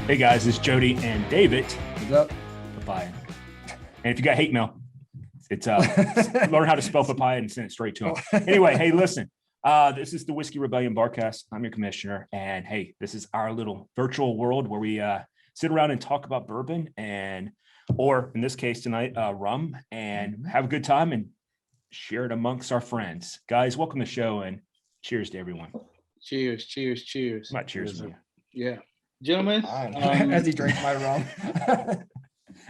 Hey guys, it's Jody and David. What's up? Papaya. And if you got hate mail, it's learn how to spell papaya and send it straight to them. Anyway, hey, listen. This is the Whiskey Rebellion Barcast. I'm your commissioner, and hey, this is our little virtual world where we sit around and talk about bourbon or in this case tonight, rum, and have a good time and share it amongst our friends. Guys, welcome to the show and cheers to everyone. Cheers, cheers, cheers. My cheers, man. Yeah. Gentlemen, As he drinks my rum.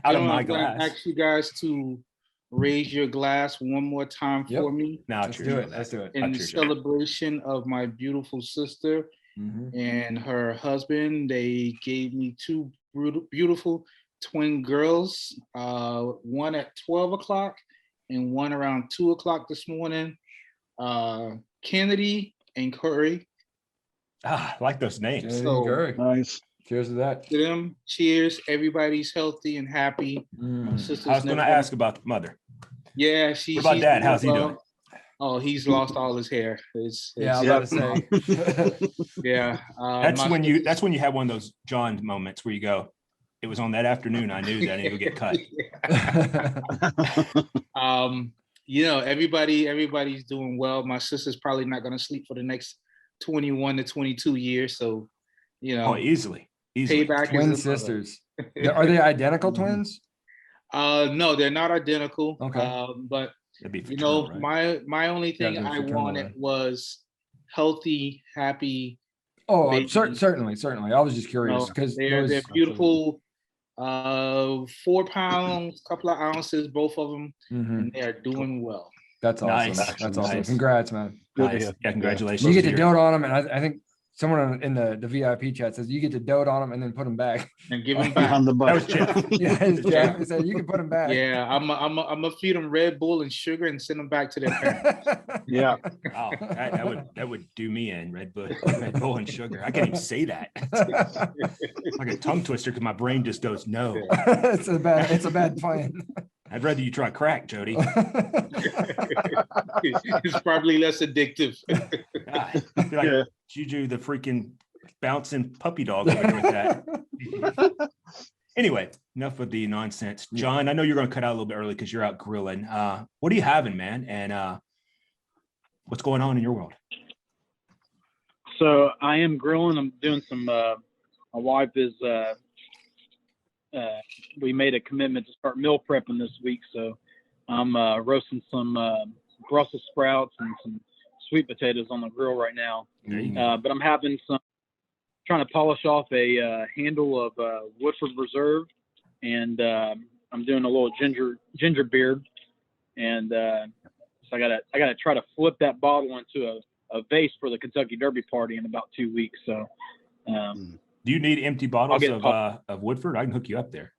Out of my I'm going glass. to ask you guys to raise your glass one more time for me. Now, Let's do it. Let's do it. In celebration of my beautiful sister and her husband. They gave me two beautiful twin girls, one at 12 o'clock and one around 2 o'clock this morning. Kennedy and Curry. I like those names. So, nice. Cheers to that. To them, cheers. Everybody's healthy and happy. My I was going to ask about the mother. Yeah, what about Dad? How's he doing? Oh, he's lost all his hair. I was about to say. Yeah. That's when you have one of those John moments where you go, it was on that afternoon I knew that it would get cut. Everybody's doing well. My sister's probably not going to sleep for the next 21 to 22 years. So, easily. Payback. Twin sisters. Are they identical twins? No, they're not identical. Okay. But fraternal, right? my only thing I wanted was healthy, happy. Oh, certainly. I was just curious because they're beautiful. 4 pounds, couple of ounces, both of them, and they're doing well. That's awesome. Nice. That's awesome. Congrats, man. Nice. Yeah, congratulations. You get to dote on them, and I think someone in the VIP chat says you get to dote on them and then put them back and give them back. On the butt. That was Jeff. Yeah, he said you can put them back. Yeah, I'm gonna feed them Red Bull and sugar and send them back to their parents. Yeah. Wow, that would do me in Red Bull and sugar. I can't even say that. It's like a tongue twister because my brain just goes no. It's a bad plan. I'd rather you try crack, Jody. It's probably less addictive. God, Juju, the freaking bouncing puppy dog over here with that. Anyway, enough of the nonsense. John, I know you're going to cut out a little bit early because you're out grilling. What are you having, man? And what's going on in your world? So I am grilling. I'm doing some. My wife is. We made a commitment to start meal prepping this week, so I'm roasting some Brussels sprouts and some sweet potatoes on the grill right now. But I'm trying to polish off a handle of Woodford Reserve, and I'm doing a little ginger beer, and so I gotta try to flip that bottle into a vase for the Kentucky Derby party in about 2 weeks. So. Do you need empty bottles of Woodford? I can hook you up there.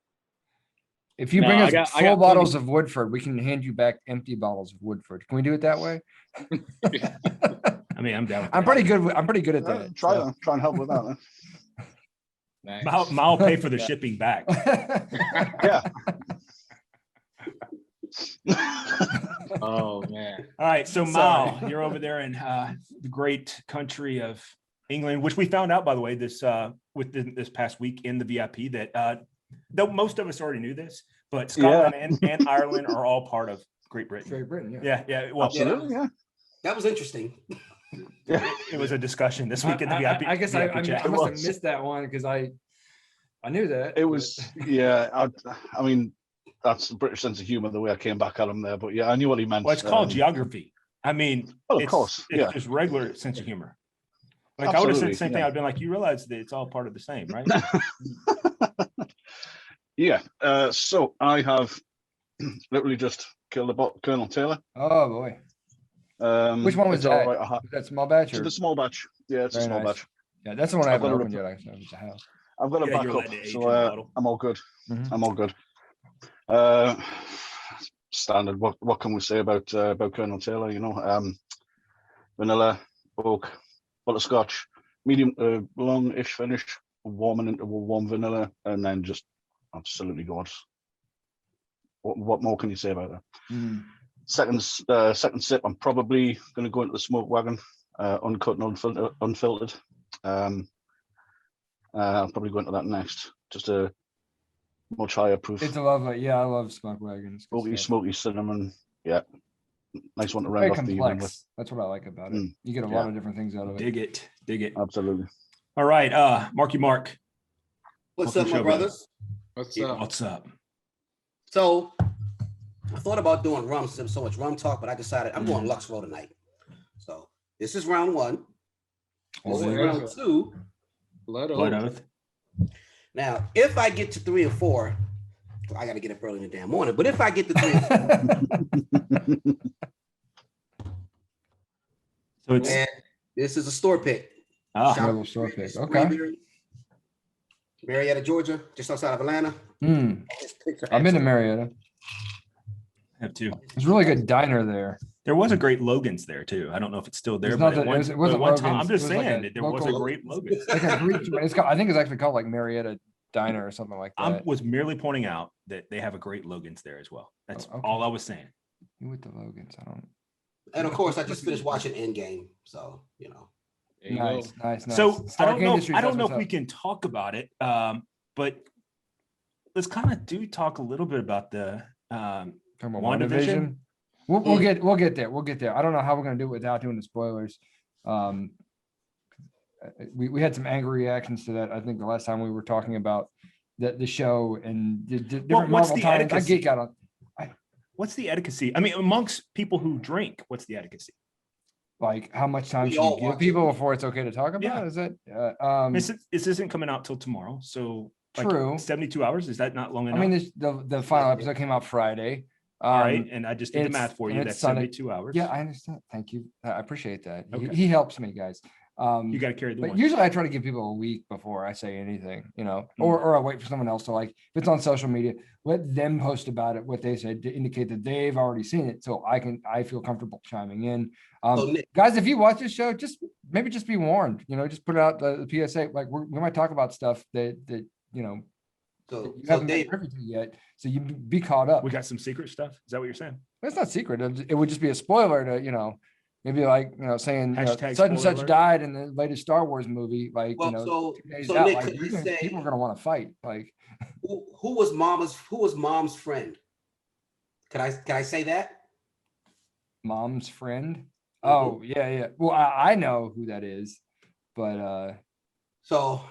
If you bring us full bottles of Woodford, we can hand you back empty bottles of Woodford. Can we do it that way? I mean, I'm down. I'm pretty good at that. Try and help with that. Nice. I'll pay for the shipping back. Yeah. Oh man. All right, so Mal, you're over there in the great country of England, which we found out, by the way, this past week in the VIP that though most of us already knew this, but Scotland and Ireland are all part of Great Britain. Great Britain, yeah. Well, absolutely, yeah. That was interesting. It was a discussion this week in the VIP. I guess I must have missed that one because I knew that. It was, I mean, that's the British sense of humor, the way I came back at him there. But yeah, I knew what he meant. Well, it's called geography. I mean, of course, it's just regular sense of humor. Like I would have said the same thing. I'd been like, you realize that it's all part of the same, right? Yeah. So I have literally just killed a Colonel Taylor. Oh boy. Which one was that? Right. Was that small batch? It's a small batch. Yeah, it's a small batch. Yeah, that's the one I haven't opened yet. I've got a backup, so I'm all good. I'm all good. Standard. What can we say about Colonel Taylor? Vanilla, oak, butterscotch, medium, long-ish finish, warming into a warm vanilla, and then just absolutely gorgeous. What more can you say about that? Second sip, I'm probably going to go into the smoke wagon, uncut and unfiltered. I'll probably go into that next. Just a much higher proof. It's a lovely, yeah, I love skunk wagons. Smoky cinnamon. Yeah. Nice one to Very round off the evening with. complex. That's what I like about it. You get a lot of different things out of it. Dig it. Absolutely. All right, Marky Mark. What's Welcome up, to my the show, brothers? What's up? So I thought about doing rum since there's so much rum talk, but I decided I'm going Lux Row tonight. So this is round one. This is round two. Blood Oath. Now, if I get to 3 or 4, I got to get up early in the damn morning. But if I get to 3 or 4, So it's and this is a store pick. Little store pick. Okay. Marietta, Georgia, just outside of Atlanta. I've been to Marietta. I have two. There's a really good diner there. There was a great Logan's there too. I don't know if it's still there, It's but not at one, it wasn't one time, I'm Logan's. just It was like saying a that there was a local- great Logan's. Like a Greek, I think it's actually called like Marietta Diner or something like I that. was merely pointing out that they have a great Logan's there as well. That's okay. all I was saying. You with the Logans? I don't. And of course, I just finished watching Endgame. So, you know. Nice. So I Stark don't know. Industries, I don't that's know what's if we up. can talk about it, but let's kind of talk a little bit about the Talking about WandaVision. We'll get there. I don't know how we're gonna do it without doing the spoilers. We had some angry reactions to that. I think the last time we were talking about the show and the different what's Marvel the tie-ins. I etiquette? geek out on. What's the etiquette? I mean, amongst people who drink, what's the etiquette? Like how much time We should you all give watch it. people before it's okay to talk about? Yeah. Is it? This isn't coming out till tomorrow, so like True. 72 hours. Is that not long I enough? mean, the final episode came out Friday. All right, and I just did the it's- math for you. and That's it's Sunday. 72 hours. Yeah, I understand. Thank you. I appreciate that. Okay. He helps me, guys. You got to carry the But one. usually I try to give people a week before I say anything, Mm. or I wait for someone else to like, if it's on social media, let them post about it, what they said to indicate that they've already seen it. So I feel comfortable chiming in. So Nick, Guys, if you watch this show, just be warned, just put out the PSA. Like we might talk about stuff that you so haven't been Dave, privy to yet. So you be caught up. We got some secret stuff. Is that what you're saying? It's not secret. It would just be a spoiler to, maybe like, saying Hashtag such and spoiler such alert. died in the latest Star Wars movie. Like, well, 2 days so out, Nick, like, could you say people are going to want to fight. Like, who was mom's friend? Can I say that? mom's friend. Mhm. Oh, yeah. Well, I know who that is, but So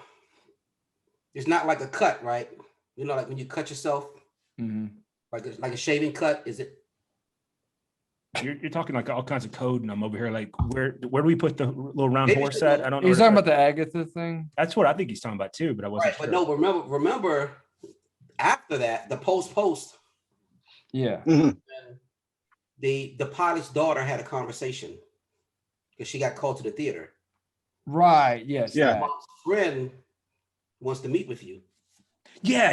it's not like a cut, right? Like when you cut yourself, mhm. like a shaving cut, is it? You're talking like all kinds of code, and I'm over here like, where do we put the little round Maybe horse it's at? the- I don't know. He's where talking to about the Agatha thing. That's what I think he's talking about too, but I wasn't Right, sure. but no, remember after that, the post, Yeah. the pilot's daughter had a conversation because she got called to the theater. Right. Yes. Yeah. that. Mom's friend wants to meet with you. Yeah.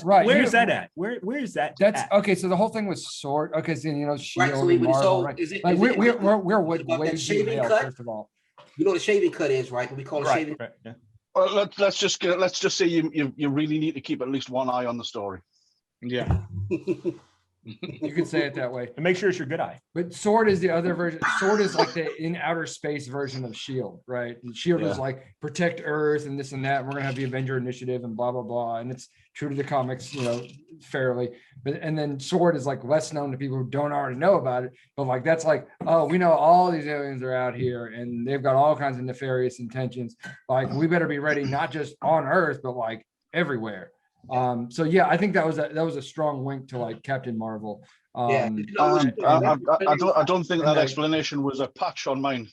Right, Where you- is that at? Where is that? That's at? okay. So the whole thing was Sword. Okay. So, Shield Right, so and we- Marvel, so right? is it- Like is we're it- way about way that shaving detailed, cut? first of all. You know what a shaving cut is, right? We call it shaving. Right. Yeah. Well, let's just say you really need to keep at least one eye on the story. Yeah. You could say it that way. And make sure it's your good eye. But Sword is the other version. Sword is like the in outer space version of Shield, right? And Shield is Yeah. like protect Earth and this and that. And we're gonna have the Avenger Initiative and blah blah blah. And it's true to the comics, fairly. But and then Sword is like less known to people who don't already know about it. But like that's like, oh, we know all these aliens are out here and they've got all kinds of nefarious intentions. Like we better be ready, not just on Earth, but like everywhere. So yeah, I think that was a strong link to like Captain Marvel. Yeah. I don't think that And, explanation was a patch on mine.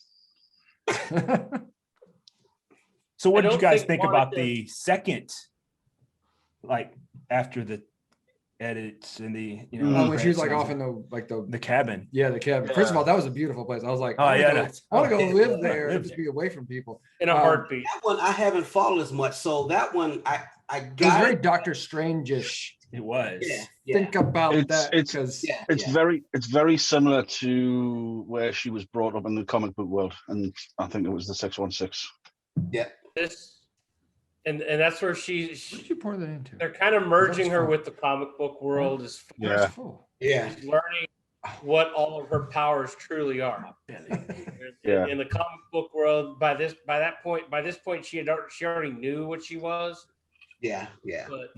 So what I did you don't guys think think about Wanda- the second, like after the edits and the when she was like credits off and in the cabin? the cabin. First of all, that was a beautiful place. I was like, Oh, I yeah, want to go Yeah. live there and Live just be away from people. in a Um, heartbeat. That one I haven't followed as much. So that one I It was got very it. Doctor Strange-ish. It was. Yeah. Think about It's- that it's- because Yeah. It's very similar to where she was brought up in the comic book world, and I think it was the 616. This and that's where what did you pour that into? they're kind of merging her full. with the comic book world. Is Yeah. Full. Yeah. she's learning what all of her powers truly are. Yeah. In the comic book world, by this point, she already knew what she was. Yeah. But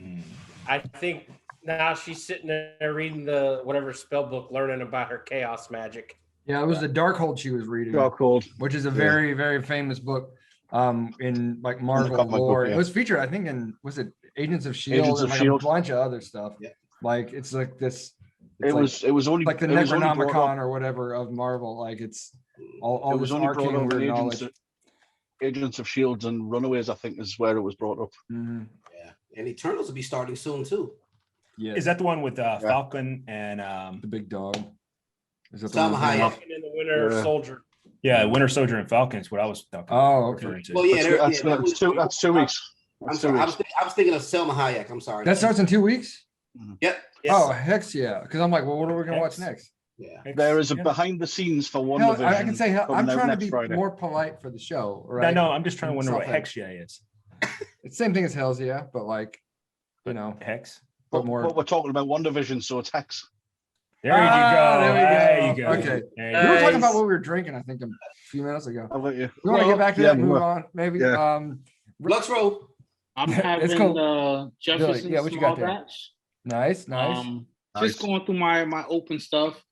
I think now she's sitting there reading the whatever spell book, learning about her chaos magic. Yeah, it was the Darkhold she was reading, Darkhold, which is a very, very famous book in like Marvel comic book, lore. yeah. It was featured, I think, in was it Agents of Shield Agents and of like S.H.I.E.L.D.. a bunch of other stuff. Yeah. Like it's like this. It was only like the it was only brought Necronomicon up- or whatever of Marvel. Like it's all it this was only brought arcane up in weird knowledge. Agents of Shields and Runaways, I think, is where it was brought up. Mhm. Yeah. And Eternals will be starting soon too. Yeah, Is that the one with Falcon and the big dog? Is that the Salma one with Hayek. Falcon and the Winter Yeah. Soldier. yeah, Winter Soldier and Falcon is what I was talking Oh, okay. referring to. Well, yeah, That's 2 weeks. I'm That's 2 sorry. weeks. I was thinking of Selma Hayek. I'm sorry. That starts in 2 weeks. Yep. Yes. Oh, hex yeah! Because I'm like, well, what are we gonna watch Hex. next? Yeah. There is a Yeah. behind the scenes for one Hell, division. I can say hell, I'm coming out trying to next be Friday. more polite for the show, No, right? no, I'm just trying to It's wonder what not Hexia is. It's the same thing as Hell's yeah, but like, you know, Hex. but more. But we're talking about one division, so it's Hex. There you go. There we go. There you go. Okay. There you We were go. talking about what we were drinking, I think, a few minutes ago. How about you? We want to Well, get back to yeah, that, we move were. on, maybe. Yeah. Lux Roll. I'm It's having cool. Jefferson yeah, what you small got there? batch. Nice. Just going through my open stuff.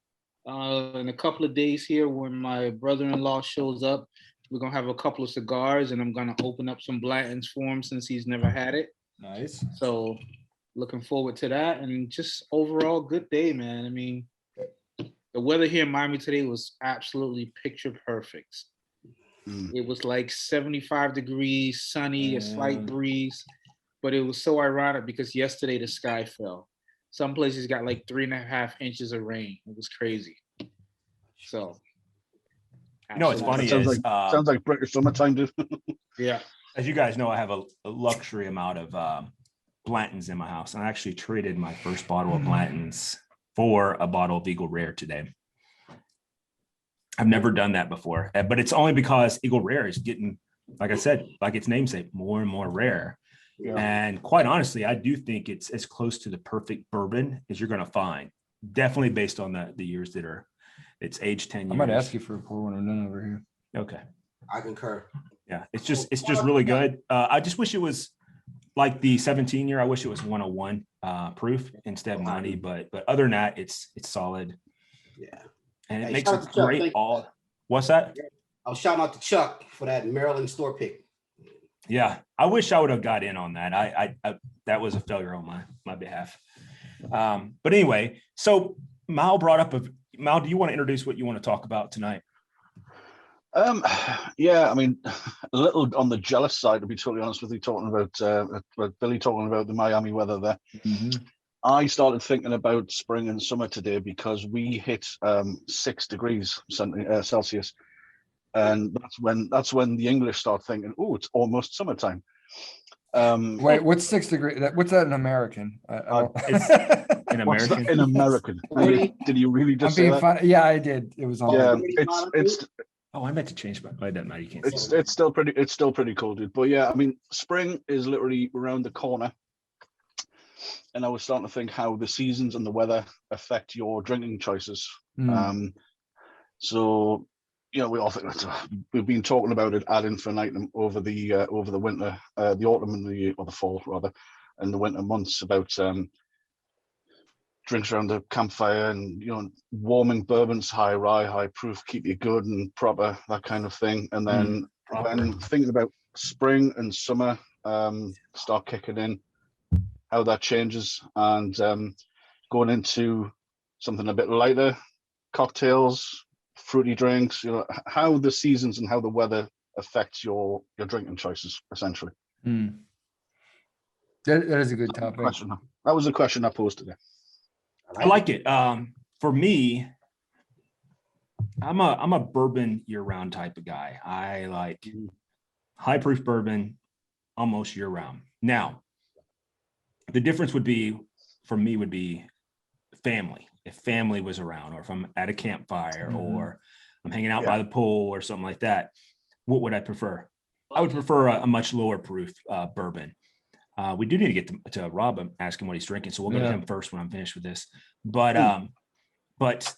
In a couple of days here, when my brother-in-law shows up, we're gonna have a couple of cigars, and I'm gonna open up some Blanton's for him since he's never had it. Nice. So, looking forward to that, and just overall good day, man. I mean, the weather here in Miami today was absolutely picture perfect. It was like 75 degrees, sunny, a slight breeze, but it was so ironic because yesterday the sky fell. Some places got like 3.5 inches of rain. It was crazy. So, You know what's funny Sounds is sounds like British summertime, dude. yeah. as you guys know, I have a luxury amount of Blanton's in my house. And I actually traded my first bottle of Blanton's for a bottle of Eagle Rare today. I've never done that before, but it's only because Eagle Rare is getting, like I said, like its namesake, more and more rare. Yeah. And quite honestly, I do think it's as close to the perfect bourbon as you're going to find. Definitely based on the years that are, it's aged 10 years. I might ask you for a pour when I'm done over here. Okay. I concur. Yeah, it's just really good. I just wish it was like the 17-year. I wish it was 101 proof instead of 90. But other than that, it's solid. Yeah. And it Hey, makes shout out a to Chuck. great Thank you. all. What's that? I was shouting out to Chuck for that Maryland store pick. Yeah, I wish I would have got in on that. I that was a failure on my behalf. But anyway, so Mal brought up Mal, do you want to introduce what you want to talk about tonight? Yeah, I mean, a little on the jealous side, to be totally honest with you, talking about Billy talking about the Miami weather there. Mm-hmm. I started thinking about spring and summer today because we hit 6 degrees Celsius, and that's when the English start thinking, oh, it's almost summertime. Wait, what's 6 degrees? What's that in American? It's in What's American. that in American? Did you really I'm just say being that? funny. Yeah, I did. It was on. Yeah, Yeah. it's Oh, I meant to change my. It doesn't matter. You can't. it's still pretty cold, dude. But yeah, I mean, spring is literally around the corner, and I was starting to think how the seasons and the weather affect your drinking choices. Mm. So you know, we all think we've been talking about it ad infinitum over the winter, the autumn and the fall rather, and the winter months about drinks around the campfire and, you know, warming bourbons, high rye, high proof, keep you good and proper, that kind of thing. And then when thinking about spring and summer start kicking in, how that changes, and going into something a bit lighter, cocktails, fruity drinks, you know, how the seasons and how the weather affects your drinking choices, essentially. Mm. That is a good topic. That was a question I posed today. I like it. For me, I'm a bourbon year-round type of guy. I like high proof bourbon almost year-round. Now, the difference would be for me would be family. If family was around, or if I'm at a campfire, or I'm hanging out by the pool or something like that, what would I prefer? I would prefer a much lower proof bourbon. We do need to get to Rob and ask him what he's drinking, so we'll go to him first when I'm finished with this. But but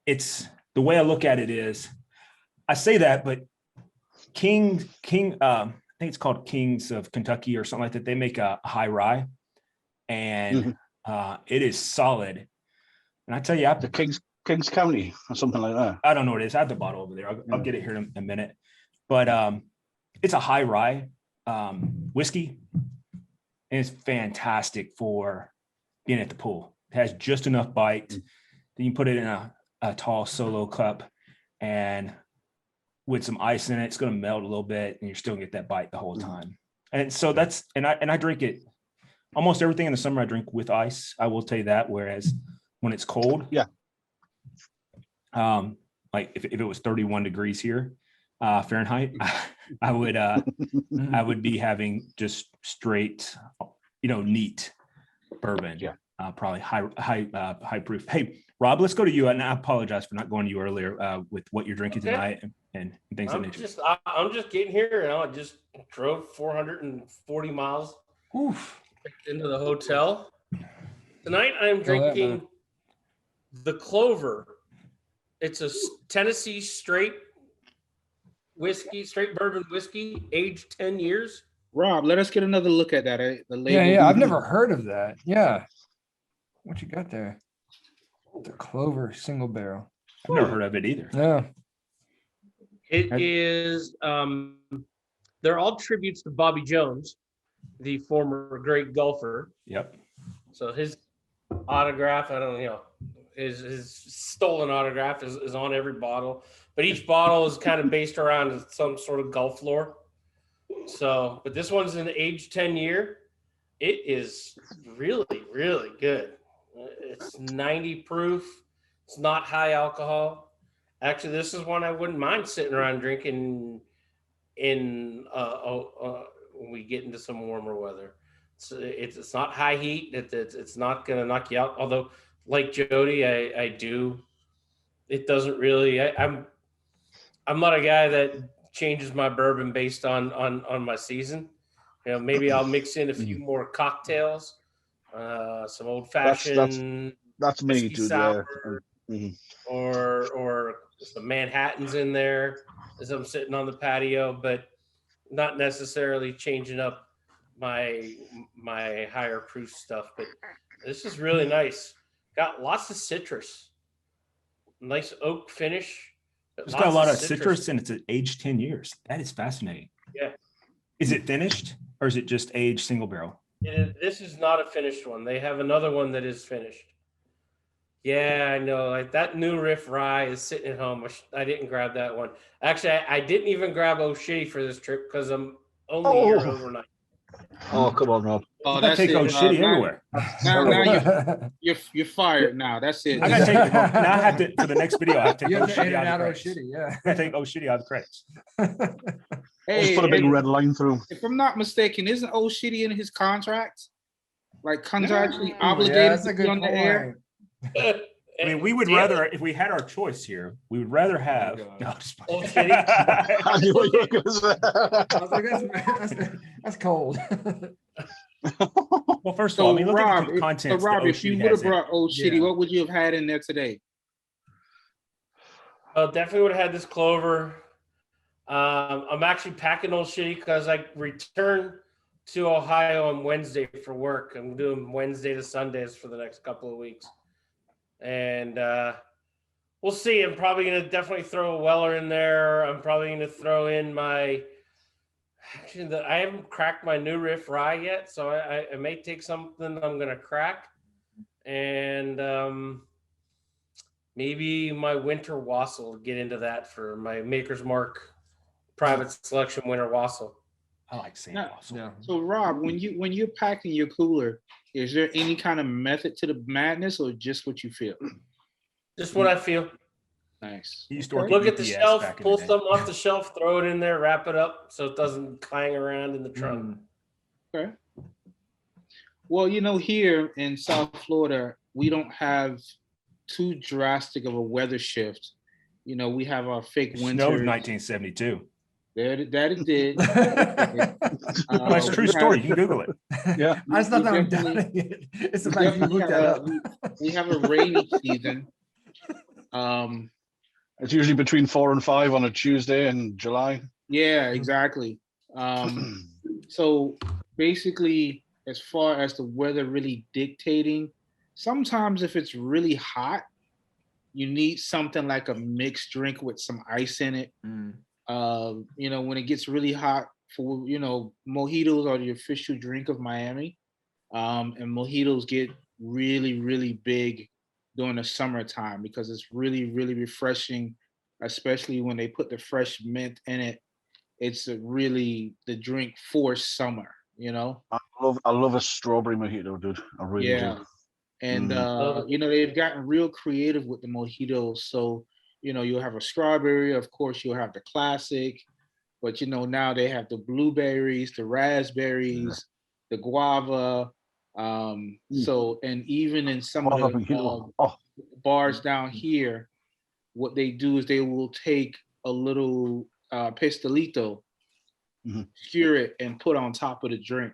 it's the way I look at it is, I say that, but King, I think it's called Kings of Kentucky or something like that. They make a high rye, and it is solid. And I tell you, The Kings County or something like that. I don't know what it is. I have the bottle over there. I'll get it here in a minute. But it's a high rye whiskey, and it's fantastic for being at the pool. It has just enough bite. Then you put it in a tall solo cup, and with some ice in it, it's going to melt a little bit, and you're still gonna get that bite the whole time. And so I drink it almost everything in the summer. I drink with ice. I will tell you that. Whereas when it's cold, like if it was 31 degrees here, Fahrenheit, I would be having just straight, neat bourbon. Probably high proof. Hey, Rob, let's go to you. And I apologize for not going to you earlier with what you're drinking tonight and things of that nature. I'm just getting here, and I just drove 440 miles into the hotel. Tonight I'm drinking the Clover. It's a Tennessee straight bourbon whiskey, aged 10 years. Rob, let us get another look at that. The label. Yeah. I've never heard of that. Yeah. What you got there? The Clover single barrel. I've never heard of it either. Yeah. It is, they're all tributes to Bobby Jones, the former great golfer. Yep. So his autograph, his stolen autograph is on every bottle, but each bottle is kind of based around some sort of golf lore. So, but this one's an age 10 year. It is really, really good. It's 90 proof. It's not high alcohol. Actually, this is one I wouldn't mind sitting around drinking when we get into some warmer weather. It's not high heat. It's not going to knock you out. Although, like Jody, I do. It doesn't really. I'm not a guy that changes my bourbon based on my season. Maybe I'll mix in a few more cocktails, some old fashioned. That's me, dude. Or some Manhattans in there as I'm sitting on the patio, but not necessarily changing up my higher proof stuff. But this is really nice. Got lots of citrus, nice oak finish. It's got a lot of citrus, and it's aged 10 years. That is fascinating. Yeah. Is it finished, or is it just aged single barrel? This is not a finished one. They have another one that is finished. Yeah, I know. Like that New Riff Rye is sitting at home. I didn't grab that one. Actually, I didn't even grab Oh Shitty for this trip because I'm only here overnight. Oh, come on, Rob. Oh, I gotta take Oh Shitty everywhere. Now you're fired. Now that's it. I gotta take now. I have to for the next video. I have to take Oh Shitty out of the credits. Yeah. I take Oh Shitty out of the credits. Let's put a big red line through. If I'm not mistaken, isn't Old Shitty in his contract? Like contractually obligated to be on the air? I mean, we would rather, if we had our choice here, we would rather have. Old Shitty. I knew what you were going to say. I was like, that's cold. Well, first of all, I mean, look Rob, at the content. So Rob, if you would have brought Old Shitty, what would you have had in there today? Definitely would have had this Clover. I'm actually packing Old Shitty because I return to Ohio on Wednesday for work. I'm doing Wednesday to Sundays for the next couple of weeks. And we'll see. I'm probably going to definitely throw a Weller in there. I'm probably going to throw in I haven't cracked my New Riff Rye yet, so I may take something I'm going to crack. And maybe my Winter Wassail, get into that for my Maker's Mark private selection winter wassail. I like saying wassail. Yeah. So Rob, when you're packing your cooler, is there any kind of method to the madness, or just what you feel? Just what I feel. Nice. You used to work Look at the UPS shelf, back in pull the day. something off the shelf, throw it in there, wrap it up so it doesn't clang around in the trunk. Okay. Well, here in South Florida, we don't have too drastic of a weather shift. We have our fake winter. Snowed in 1972. That it did. That's a true story. You can Google it. Yeah. That's not that I'm doubting it. It's the fact you looked that up. We have a rainy season. It's usually between 4 and 5 on a Tuesday in July. Yeah, exactly. So basically, as far as the weather really dictating, sometimes if it's really hot, you need something like a mixed drink with some ice in it. When it gets really hot, mojitos are the official drink of Miami. And mojitos get really, really big during the summertime because it's really, really refreshing, especially when they put the fresh mint in it. It's really the drink for summer, I love a strawberry mojito, dude. I really do. And they've gotten real creative with the mojitos. So, you'll have a strawberry, of course, you'll have the classic, but now they have the blueberries, the raspberries, the guava. So, and even in some of the bars down here, what they do is they will take a little pastelito, skewer it, and put on top of the drink.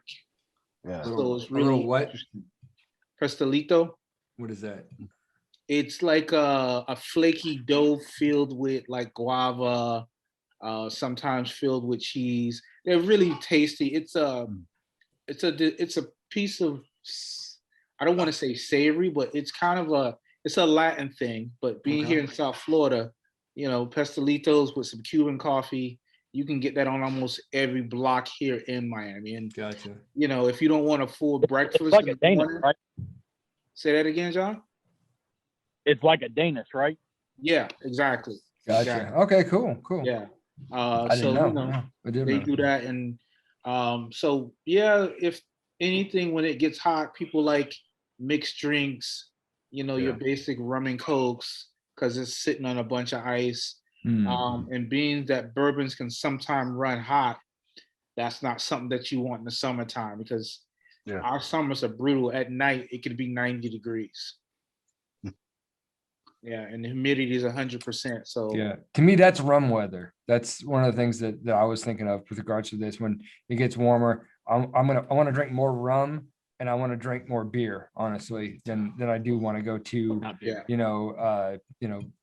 Yeah. So it's really what? Pastelito. What is that? It's like a flaky dough filled with like guava, sometimes filled with cheese. They're really tasty. It's a piece of, I don't want to say savory, but it's kind of it's a Latin thing. But being here in South Florida, pastelitos with some Cuban coffee, you can get that on almost every block here in Miami. And gotcha. If you don't want a full breakfast, It's like a Danish, right? Say that again, John. It's like a Danish, right? Yeah, exactly. Gotcha. Exactly. Okay, cool. Yeah. I didn't know. They do that, and so yeah, if anything, when it gets hot, people like mixed drinks, your basic rum and cokes, because it's sitting on a bunch of ice. And being that bourbons can sometimes run hot, that's not something that you want in the summertime, because our summers are brutal. At night, it can be 90 degrees. Yeah, and the humidity is 100%. So yeah, to me, that's rum weather. That's one of the things that I was thinking of with regards to this. When it gets warmer, I want to drink more rum, and I want to drink more beer, honestly, than I do want to go to,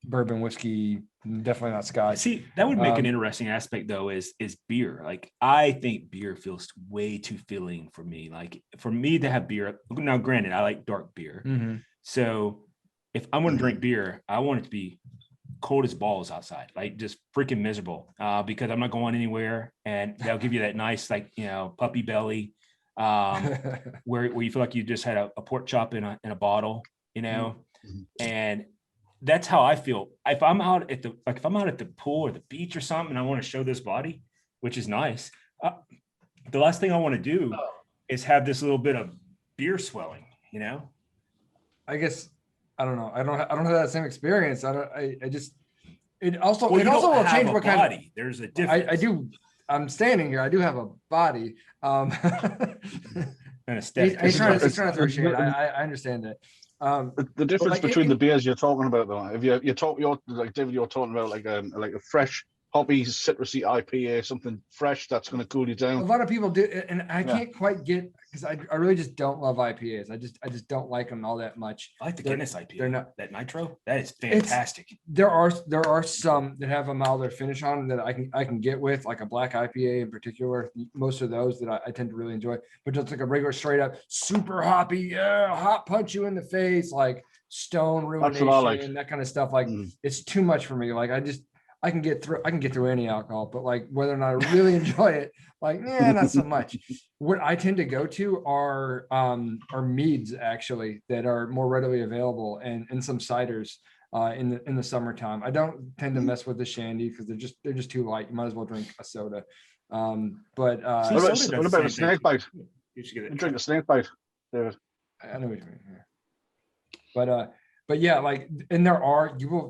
bourbon, whiskey, definitely not scotch. See, that would make an interesting aspect though, is beer. Like, I think beer feels way too filling for me. Like, for me to have beer, now granted, I like dark beer. So if I'm going to drink beer, I want it to be cold as balls outside, like just freaking miserable, because I'm not going anywhere, and they'll give you that nice, like, puppy belly, where you feel like you just had a pork chop in a bottle, and that's how I feel. If I'm out at the pool or the beach or something, and I want to show this body, which is nice, the last thing I want to do is have this little bit of beer swelling, I guess. I don't know. I don't have that same experience. It also will change what kind of. There's a difference. I do. I'm standing here. I do have a body. And He's trying to throw shade. I understand that. The difference between the beers you're talking about, though, if you're like David, you're talking about like a fresh hoppy citrusy IPA, something fresh that's going to cool you down. A lot of people do, and I can't quite get, because I really just don't love IPAs. I just don't like them all that much. I like the Guinness IPA. They're not that nitro. That is fantastic. There are some that have a milder finish on them that I can get with, like a black IPA in particular. Most of those that I tend to really enjoy, but just like a regular straight up super hoppy, hot punch you in the face, like stone ruination, like. That kind of stuff. Like it's too much for me. Like I can get through any alcohol, but like whether or not I really enjoy it, like, not so much. What I tend to go to are meads, actually, that are more readily available, and some ciders in the summertime. I don't tend to mess with the shandy because they're just too light. You might as well drink a soda. But what about a snake bite? You should get it. Drink a snake bite, David. I know what you mean. Yeah. But yeah, like, and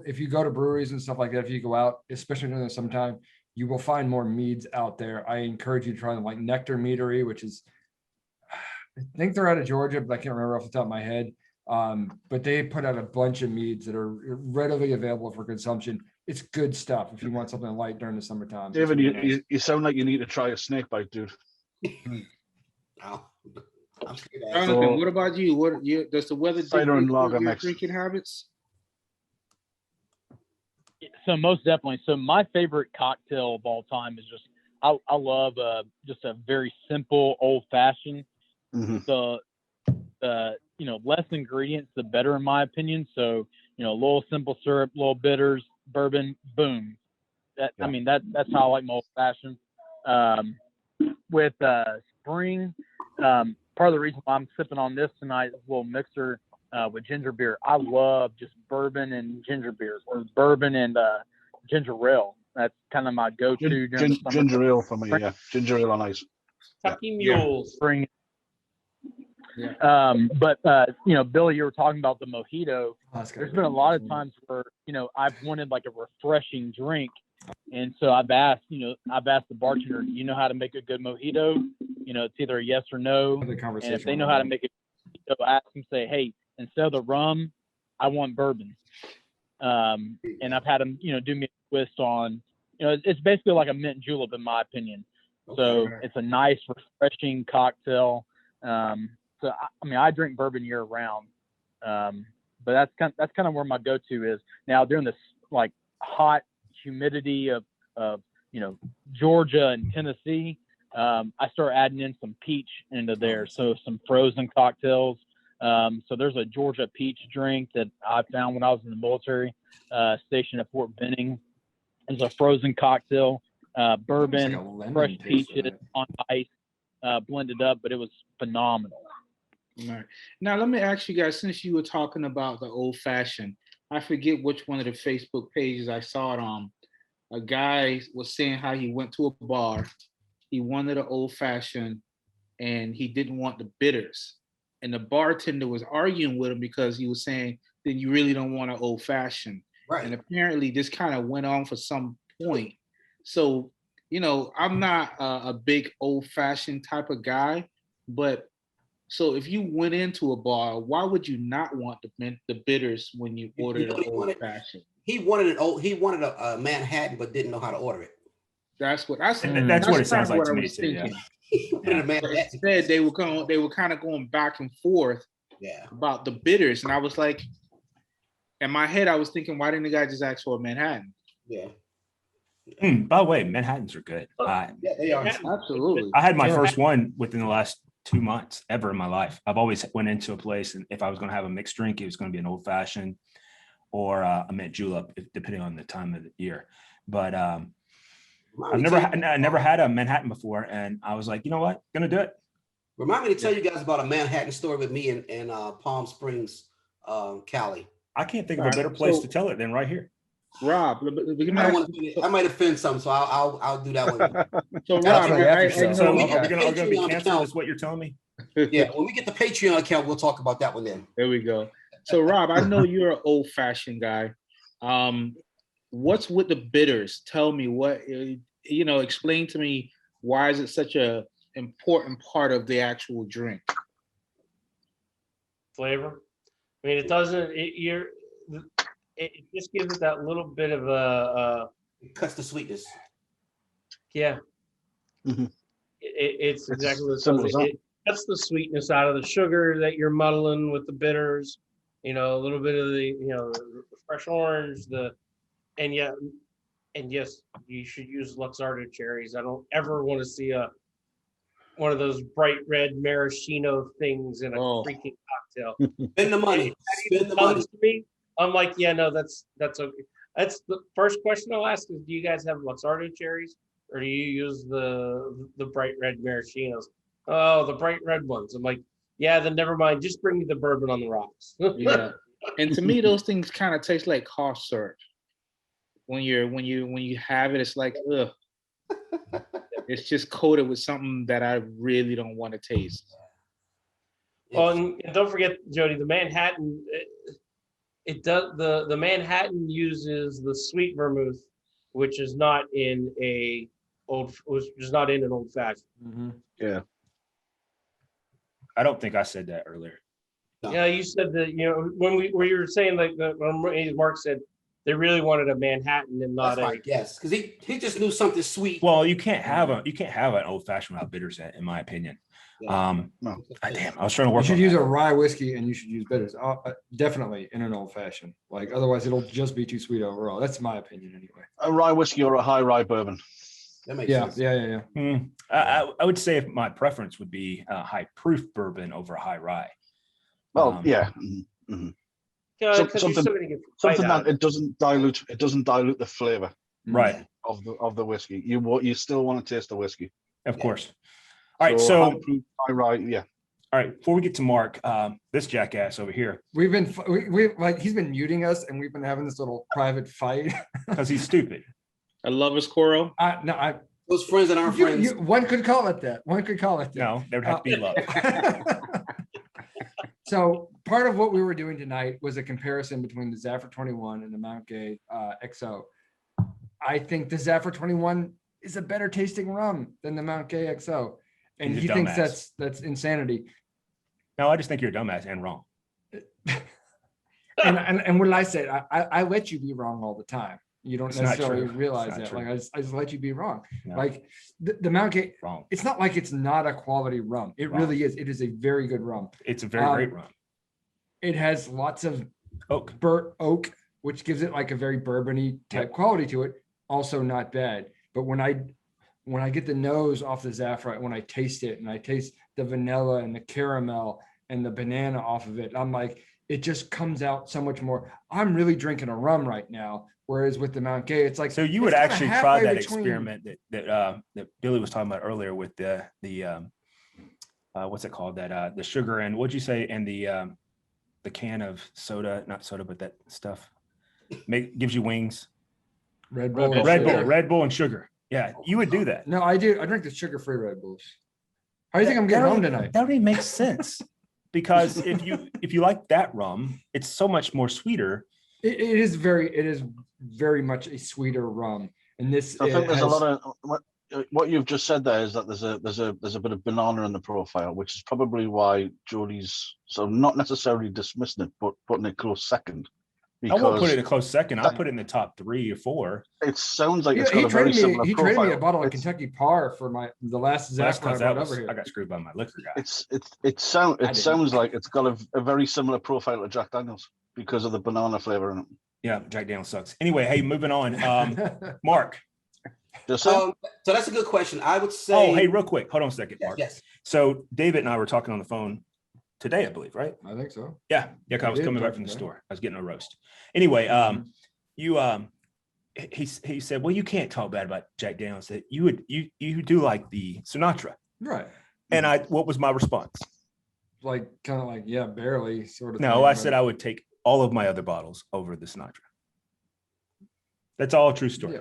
if you go to breweries and stuff like that, if you go out, especially during the summertime, you will find more meads out there. I encourage you to try them, like Nectar Meadery, which is, I think they're out of Georgia, but I can't remember off the top of my head. But they put out a bunch of meads that are readily available for consumption. It's good stuff if you want something light during the summertime. David, you sound like you need to try a snake bite, dude. Jonathan, what about you? Does the weather dictate your drinking habits? So most definitely. So my favorite cocktail of all time is just I love just a very simple old fashioned. The less ingredients, the better in my opinion. So a little simple syrup, little bitters, bourbon, boom. I mean that's how I like my old fashioned. With spring, part of the reason why I'm sipping on this tonight is a little mixer with ginger beer. I love just bourbon and ginger beer, or bourbon and ginger ale. That's kind of my go-to during the summer. Ginger ale for me, yeah. Ginger ale on ice. Kentucky Mules. Spring. Yeah. But Billy, you were talking about the mojito. There's been a lot of times where I've wanted like a refreshing drink, and so I've asked the bartender, do you know how to make a good mojito? It's either a yes or no. And if they know how to make it, I ask them, say, hey, instead of the rum, I want bourbon. And I've had them do me a twist on it's basically like a mint julep in my opinion. So it's a nice refreshing cocktail. So I drink bourbon year round, but that's kind of where my go-to is now during this like hot humidity of Georgia and Tennessee. I start adding in some peach into there, so some frozen cocktails. So there's a Georgia peach drink that I found when I was in the military, stationed at Fort Benning. It's a frozen cocktail, bourbon, fresh peaches on ice, blended up, but it was phenomenal. All right. Now let me ask you guys, since you were talking about the old fashioned, I forget which one of the Facebook pages I saw it on. A guy was saying how he went to a bar, he wanted an old fashioned, and he didn't want the bitters. And the bartender was arguing with him because he was saying, then you really don't want an old fashioned. Right. And apparently this kind of went on for some point. So, I'm not a big old fashioned type of guy, but so if you went into a bar, why would you not want the bitters when you ordered an old fashioned? He wanted a Manhattan, but didn't know how to order it. That's what it sounds like to me too. Yeah. Instead, they were kind of going back and forth about the bitters, and I was like, in my head, I was thinking, why didn't the guy just ask for a Manhattan? Yeah. By the way, Manhattans are good. Yeah, they are. Absolutely. I had my first one within the last 2 months ever in my life. I've always went into a place, and if I was going to have a mixed drink, it was going to be an old fashioned or a mint julep, depending on the time of the year. But I never had a Manhattan before, and I was like, you know what, gonna do it. Remind me to tell you guys about a Manhattan story with me in Palm Springs, Cali. I can't think of a better place to tell it than right here. Rob, I might offend some, so I'll do that one. So Rob, are we gonna be canceled? Is what you're telling me? Yeah, when we get the Patreon account, we'll talk about that one then. There we go. So Rob, I know you're an old-fashioned guy. What's with the bitters? Tell me what explain to me, why is it such a important part of the actual drink? Flavor. I mean, it doesn't. It just gives it that little bit of a. It cuts the sweetness. Yeah. Mm-hmm. It's exactly the same. It cuts the sweetness out of the sugar that you're muddling with the bitters. A little bit of the the fresh orange, and yes, you should use Luxardo cherries. I don't ever want to see one of those bright red maraschino things in a freaking cocktail. Spend the money. Spend the money. To me, I'm like, yeah, no, that's okay. That's the first question I'll ask is, do you guys have Luxardo cherries, or do you use the bright red maraschinos? Oh, the bright red ones. I'm like, yeah, then never mind. Just bring me the bourbon on the rocks. Yeah, and to me, those things kind of taste like cough syrup. When you have it, it's like, ugh. It's just coated with something that I really don't want to taste. Oh, and don't forget, Jody, the Manhattan. It does the Manhattan uses the sweet vermouth, which is not in an old fashioned. Mm-hmm. Yeah. I don't think I said that earlier. No. Yeah, you said that. When you were saying like Mark said, They really wanted a Manhattan and not That's a. my guess, because he just knew something sweet. Well, you can't have an old fashioned without bitters, in my opinion. Yeah. No. Damn, I was trying to You work. should on use that. a rye whiskey and you should use bitters. Definitely in an old fashioned. Like otherwise, it'll just be too sweet overall. That's my opinion anyway. A rye whiskey or a high rye bourbon. That makes Yeah, sense. yeah. I would say if my preference would be a high proof bourbon over a high rye. Well, yeah. Mhm. Yeah, Some- 'cause something- somebody can Something fight out. that it doesn't dilute the flavor Right. of the whiskey. You still want to taste the whiskey. Of course. All right. So, high proof, high rye, yeah. all right. Before we get to Mark, this jackass over here, We've been we like he's been muting us and we've been having this little private fight. because he's stupid. I love his Coro. Those friends that aren't friends. One could call it that. One could call it that. No, there would have to be love. So part of what we were doing tonight was a comparison between the Zafra 21 and the Mount Gay XO. I think the Zafra 21 is a better tasting rum than the Mount Gay XO. And He's a he thinks dumbass. that's insanity. No, I just think you're a dumbass and wrong. And what I said, I let you be wrong all the time. You don't It's not necessarily true. realize It's not that. true. Like I just let you be wrong. No. Like the Mount Gay, Wrong. it's not like it's not a quality rum. It Wrong. really is. It is a very good rum. It's a very great rum. It has lots of Oak. burnt oak, which gives it like a very bourbony type quality to it. Also not bad. But when I get the nose off the Zafra, when I taste it and I taste the vanilla and the caramel and the banana off of it, I'm like, it just comes out so much more. I'm really drinking a rum right now. Whereas with the Mount Gay, it's like, So you would it's kinda actually try halfway that between- experiment that Billy was talking about earlier with the what's it called, that the sugar and what'd you say, and the can of soda, not soda, but that stuff gives you wings. Red Bull. Red Bull and sugar. Yeah, you would do that. No, I do. I drink the sugar-free Red Bulls. How do you think I'm getting home tonight? That already makes sense because if you like that rum, it's so much more sweeter. It is very much a sweeter rum. And this, I think there's a lot of what you've just said there is that there's a bit of banana in the profile, which is probably why Jodie's so not necessarily dismissing it, but putting it close second. I won't put it in a close second. I'll put it in the top 3 or 4. It sounds like it's he got a very traded similar me. He profile. traded me a bottle of It's- Kentucky Par for the last That's Zafra I because brought over here. I got screwed by my liquor guy. It didn't. sounds like it's got a very similar profile to Jack Daniels because of the banana flavor in it. Yeah, Jack Daniels sucks. Anyway, hey, moving on. Mark. Just saying. So that's a good question. I would say. Oh, hey, real quick. Hold on a second, Yes, Mark. yes. So David and I were talking on the phone today, I believe, right? I think so. Yeah. 'Cause I was We did coming back talk from the today. store. I was getting a roast. Anyway, he said, well, you can't talk bad about Jack Daniels. That you do like the Sinatra. Right. And what was my response? Like kind of like, yeah, barely sort of. No, thing, I but- said I would take all of my other bottles over the Sinatra. That's all a true story. Yeah.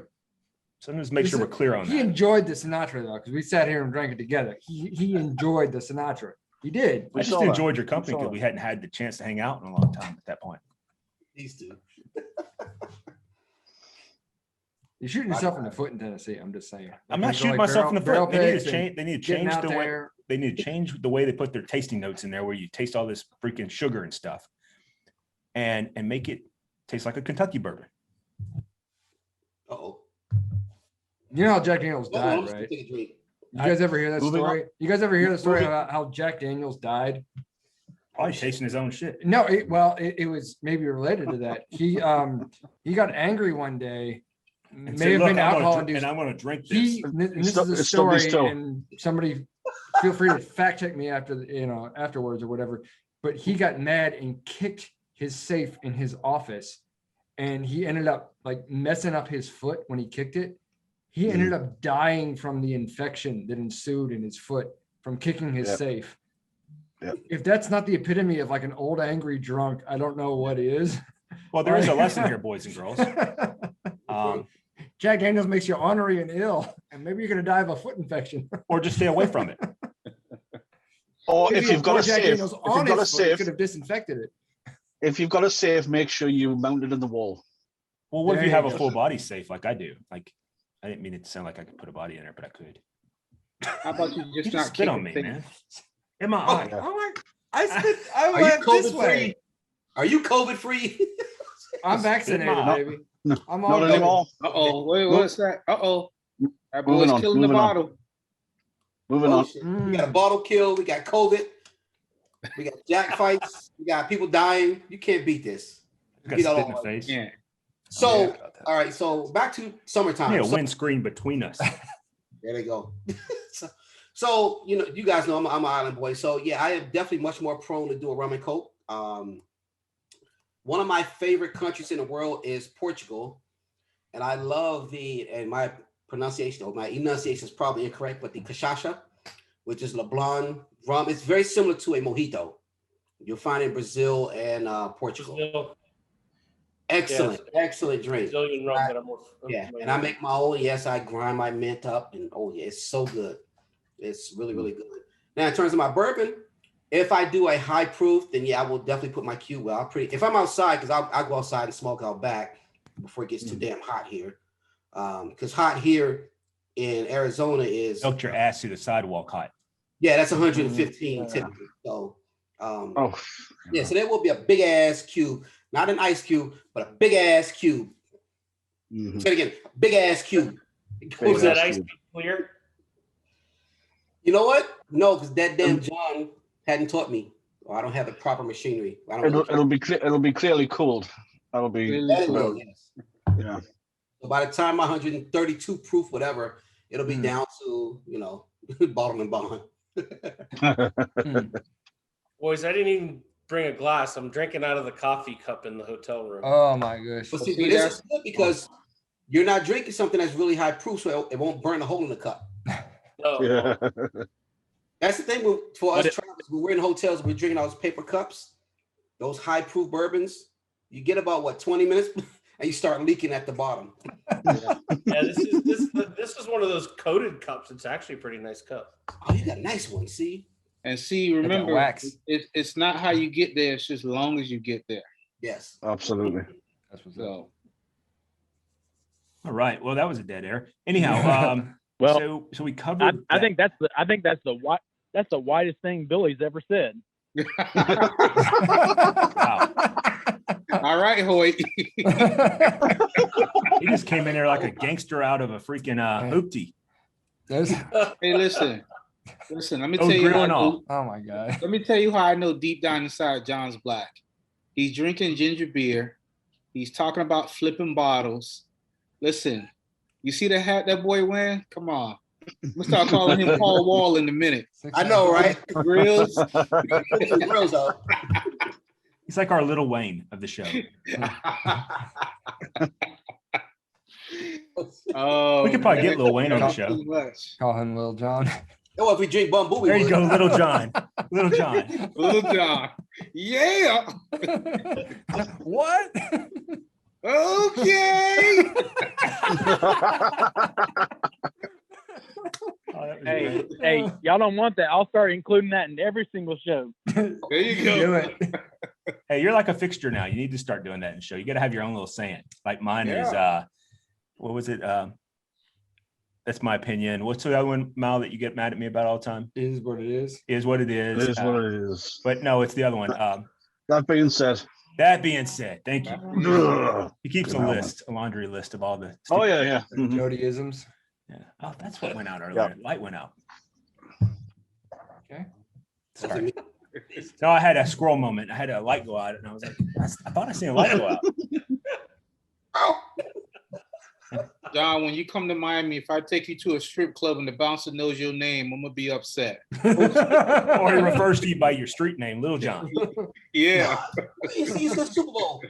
So let's make sure we're clear on He that. enjoyed the Sinatra though, because we sat here and drank it together. He enjoyed the Sinatra. He did. I just saw that. enjoyed your company saw because that. we hadn't had the chance to hang out in a long time at that point. These two. You're shooting yourself in the foot in Tennessee. I'm just saying. I'm not Like, shooting like myself in the barrel foot. They need picks to and change. They need to getting change out the way. there. They need to change the way they put their tasting notes in there, where you taste all this freaking sugar and stuff, and make it taste like a Kentucky bourbon. Uh-oh. You know how Jack Daniels Hold on, I'm died, just gonna right? take a drink. You guys ever hear that Moving on. story? You guys ever hear the story Moving- about how Jack Daniels died? Probably tasting his own shit. No, it was maybe related to that. He got angry one day. And May said, have "Look, been I'm gonna alcohol drink- induced. and I'm going to drink this. And this Stop- is a stop me story, still. and somebody feel free to fact check me afterwards or whatever. But he got mad and kicked his safe in his office, and he ended up like messing up his foot when he kicked it. He ended up dying from the infection that ensued in his foot from kicking his Yep. safe. Yep. If that's not the epitome of like an old angry drunk, I don't know what is. Well, there is a lesson here, boys and girls. Jack Daniels makes you ornery and ill, and maybe you're gonna die of a foot infection. Or just stay away from it. Or Maybe if you've got pour a Jack safe, Daniels if on you've got a his foot, you safe, could have disinfected it. if you've got a safe, make sure you mount it in the wall. Well, what if There you you have a go. full body safe like I do? Like, I didn't mean it to sound like I could put a body in there, but I could. How about you You just just not spit keep on it me, thick? man. In my eye. Oh my! I Are you went this COVID way. free? Are you COVID free? I'm vaccinated, Not- baby. No, I'm all not good. anymore. Wait, what's that? That Moving boy's on, killing the moving on. bottle. Moving Oh, on. shit. We got a bottle kill. We got COVID. We got jack fights. We got people dying. You can't beat this. Got Beat spit all in the of it. face. Yeah. So, all right. So back to summertime. Yeah, a So- windscreen between us. There they go. so you know, you guys know I'm an island boy. So yeah, I am definitely much more prone to do a rum and coke. One of my favorite countries in the world is Portugal, and I love and my pronunciation or my enunciation is probably incorrect, but the cachaça, which is LeBlanc rum, it's very similar to a mojito. You'll find it in Brazil and Portugal. Brazil, Excellent, excellent drink. Brazilian rum that I'm more. Yeah, and I make my own. Yes, I grind my mint up, and oh yeah, it's so good. It's really, really good. Now, in terms of my bourbon, if I do a high proof, then yeah, I will definitely put my Q well. If I'm outside, because I'll go outside and smoke out back before it gets too damn hot here. Because hot here in Arizona is Milked your ass to the sidewalk hot. yeah, that's 115 typically. So Oh, yeah, so there will be a big ass cube, not an ice cube, but a big ass cube. mhm. Say it again, big ass cube. Was that ass ice cube. clear? You know what? No, because that damn John hadn't taught me. Or I don't have the proper machinery. I don't It'll be clearly cooled. That'll be Really That it cool. will, yes. yeah. So by the time 132 proof, whatever, it'll be down to, you know, bottom and bond. Boys, I didn't even bring a glass. I'm drinking out of the coffee cup in the hotel room. Oh my gosh. But See, see, this that's- is good because you're not drinking something that's really high proof, so it won't burn a hole in the cup. No, Yeah. That's the thing for us But travelers. When we're in hotels, we're drinking those paper cups, those high proof bourbons. You get about 20 minutes, and you start leaking at the bottom. yeah, this is one of those coated cups. It's actually a pretty nice cup. Oh, you got a nice one. See? And see, that remember, wax. it's not how you get there. It's just as long as you get there. Yes. Absolutely. That's what's up. So All right. Well, that was a dead air. Anyhow, Well, so we covered. I think that's the widest thing Billy's ever said. Wow. all right, Hoyt. He just came in there like a gangster out of a freaking hoopty. There's, Hey, listen. Let me Oh, tell you. grilling off. oh my god. Let me tell you how I know deep down inside John's black. He's drinking ginger beer. He's talking about flipping bottles. Listen, you see the hat that boy wearing? Come on. I'm gonna start calling him Paul Wall in a minute. I know, right? Grills. Grills out. He's like our Little Wayne of the show. Oh, We could probably man. get Lil Wayne on the That's show. too much. Call him Lil John. Oh, if we drink bamboo, we There you would. go, Little John. Little John. Little John. Yeah. What? Okay. Oh, that was Hey, great. hey, y'all don't want that. I'll start including that in every single show. There you go. Do it. Hey, you're like a fixture now. You need to start doing that in the show. You got to have your own little saying. Like mine is, what was it? That's my opinion. What's the other one, Mal, that you get mad at me about all the time? It is what it is. Is what it is. It is what it is. But no, it's the other one. That being said, That being said, thank you. ugh. He keeps a Good list, a laundry list of all the. Oh yeah, yeah. Mhm. Jodyisms. Yeah. Oh, that's what went out earlier. Light went out. Okay. Sorry. No, I had a squirrel moment. I had a light go out, and I was like, I thought I seen a light go out. John, when you come to Miami, if I take you to a strip club and the bouncer knows your name, I'm gonna be upset. Or he refers to you by your street name, Little John. Yeah. He's the Super Bowl.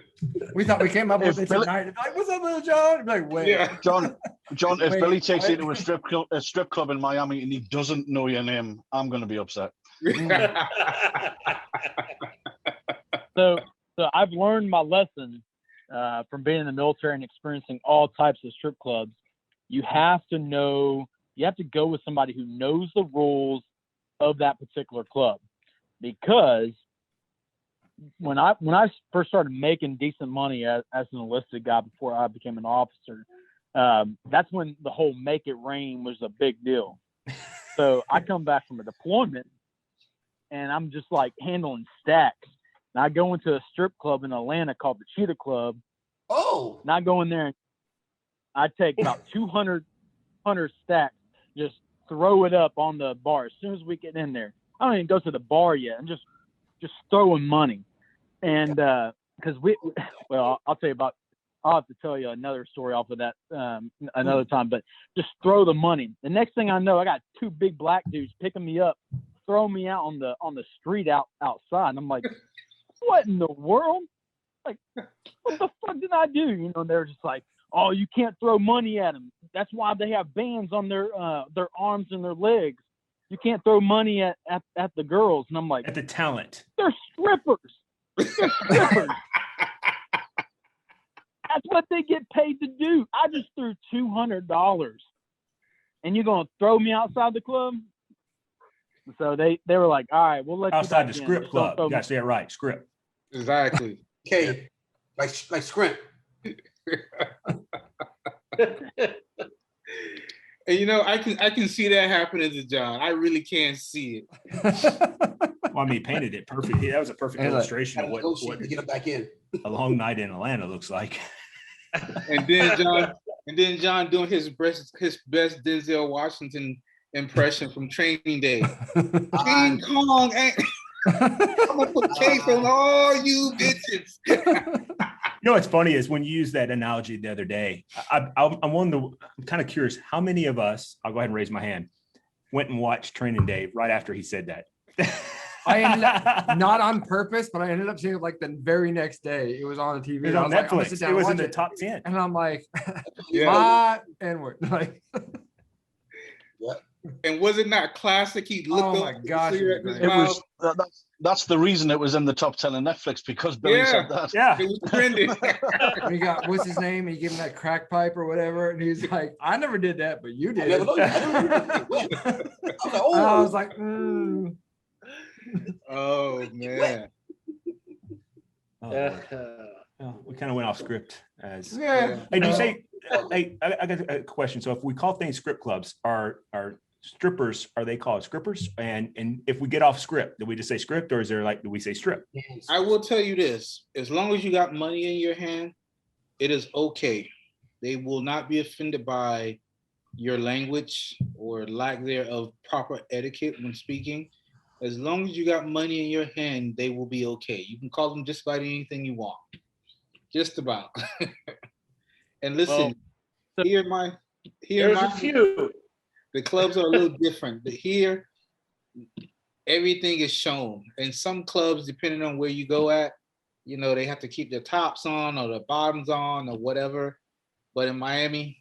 We thought we came up with If it Billy- tonight. Like, what's up, Lil John? I'm like, wait. Yeah. John, if Wait, Billy takes you what? to a strip club in Miami and he doesn't know your name, I'm going to be upset. So I've learned my lesson from being in the military and experiencing all types of strip clubs. You have to go with somebody who knows the rules of that particular club, because when I first started making decent money as an enlisted guy before I became an officer, that's when the whole make it rain was a big deal. So I come back from a deployment and I'm just like handling stacks. And I go into a strip club in Atlanta called the Cheetah Club, Oh, And I go in there and I take about 200 stacks, just throw it up on the bar as soon as we get in there. I don't even go to the bar yet. I'm just throwing money. And because I'll tell you about, I'll have to tell you another story off of that another time, but just throw the money. The next thing I know, I got two big black dudes picking me up, throwing me out on the street outside. And I'm like, what in the world? Like, what the fuck did I do? You know, they're just like, oh, you can't throw money at them. That's why they have bands on their arms and their legs. You can't throw money at the girls. And I'm like, At the talent. they're strippers. They're strippers. That's what they get paid to do. I just threw $200, and you're gonna throw me outside the club? So they were like, all right, we'll let you Outside back the in. script Just don't club. throw You gotta say it right. Script. Exactly. okay. Like scrimp. And you know, I can see that happening to John. I really can't see it. Well, I mean, he painted it perfectly. That was a perfect And like, illustration of Go what sheet to get it back in. a long night in Atlanta looks like. And then John doing his best Denzel Washington impression from Training Day. King Kong, I'm gonna put case on all you bitches. You know what's funny is when you used that analogy the other day, I'm kind of curious how many of us, I'll go ahead and raise my hand, went and watched Training Day right after he said that. I ended up not on purpose, but I ended up seeing it like the very next day. It was on the TV. It was and I on was like, I'm gonna Netflix. sit down It and was in watch the it. top 10. And I'm like, Yeah. N-word. Like, And was it not classic? He looked oh up my with a gosh, cigarette in his It mouth. was that's the reason it was in the top 10 on Netflix, because Billy Yeah. said that. Yeah. It was trending. and he got, what's his name? He gave him that crack pipe or whatever. And he's like, I never did that, but you I did. never know. I never know. When? I was like, And I oh, was like, Oh man. Oh, Lord. Well, we kind of went off script as yeah. Hey, do you say? Hey, I got a question. So if we call things script clubs, are strippers, are they called strippers? And if we get off script, do we just say script, or is there like, do we say strip? I will tell you this: as long as you got money in your hand, it is okay. They will not be offended by your language or lack thereof proper etiquette when speaking. As long as you got money in your hand, they will be okay. You can call them just about anything you want. Just about. And listen, There's a few. the clubs are a little different. But here, everything is shown. And some clubs, depending on where you go at, you know, they have to keep their tops on or their bottoms on or whatever. But in Miami,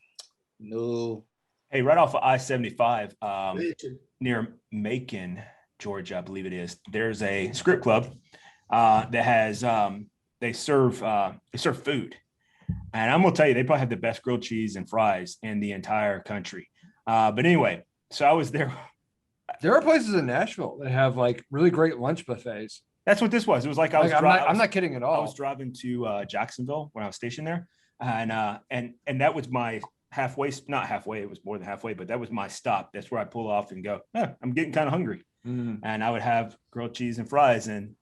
no. Hey, right off of I-75, near Macon, Georgia, I believe it is. There's a script club that has they serve food, and I'm gonna tell you, they probably have the best grilled cheese and fries in the entire country. But anyway, so I was there. There are places in Nashville that have like really great lunch buffets. That's what this was. It was like I'm not kidding at all. I was driving to Jacksonville when I was stationed there, and that was my not halfway. It was more than halfway, but that was my stop. That's where I pull off and go, I'm getting kind of hungry. And I would have grilled cheese and fries and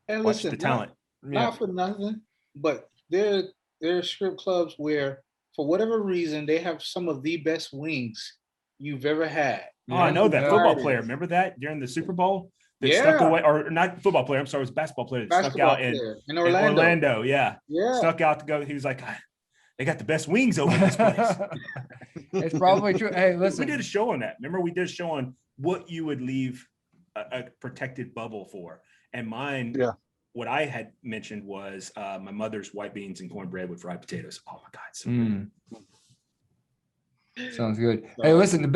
watch the talent. Not for nothing, but there are strip clubs where, for whatever reason, they have some of the best wings you've ever had. Oh, I know that football player. Remember that during the Super Bowl? That stuck away, or not football player. I'm sorry, it was basketball player that stuck out in Orlando. Yeah, stuck out to go. He was like, they got the best wings over this place. It's probably true. Hey, listen, we did a show on that. Remember, we did a show on what you would leave a protected bubble for. And mine, what I had mentioned was my mother's white beans and cornbread with fried potatoes. Oh my God. So good. Sounds good. Hey, listen, the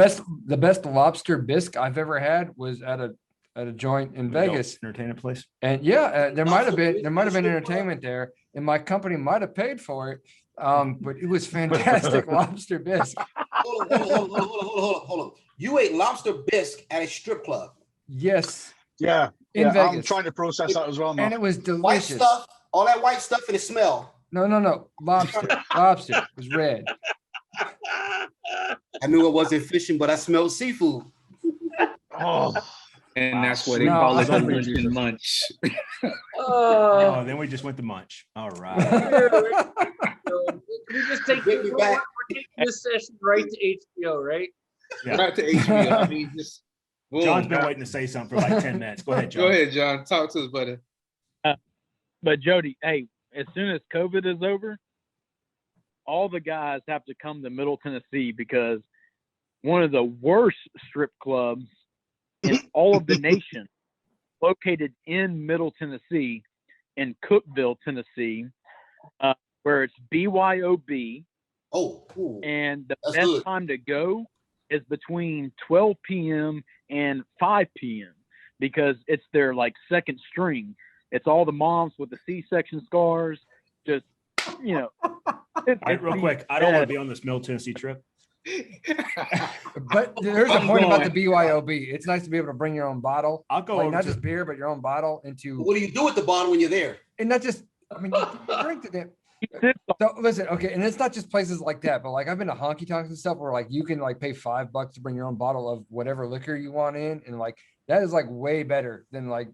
best lobster bisque I've ever had was at a joint in Vegas. Entertainment place. And there might have been entertainment there, and my company might have paid for it. But it was fantastic lobster bisque. Hold on. You ate lobster bisque at a strip club? Yes. Yeah. In Vegas. I'm trying to process that as well now. And it was delicious. White stuff, all that white stuff and the smell. No. Lobster. It was red. I knew I wasn't fishing, but I smelled seafood. And that's what they call it, a lunch. Oh, then we just went to munch. All right. We just take Get me back. we're taking this session right to HBO, right? Yeah. Right to HBO. I mean, just boom. John's been waiting to say something for like 10 minutes. Go ahead, John. Go ahead, John. Talk to us, buddy. But Jody, hey, as soon as COVID is over, all the guys have to come to Middle Tennessee because one of the worst strip clubs in all of the nation, located in Middle Tennessee, in Cookeville, Tennessee, where it's BYOB. Oh, And the that's best good. time to go is between 12 p.m. and 5 p.m. because it's their like second string. It's all the moms with the C-section scars. Just, you know. Right, real quick, I don't want to be on this Middle Tennessee trip. But there's a I'm point about going. the BYOB. It's nice to be able to bring your own bottle. I'll go Like over not to just beer, but your own bottle into, What do you do with the bottle when you're there? and not just, I mean, you drink the damn. So listen, okay, and it's not just places like that, but like I've been to honky tonks and stuff where like you can like pay $5 to bring your own bottle of whatever liquor you want in, and like that is like way better than like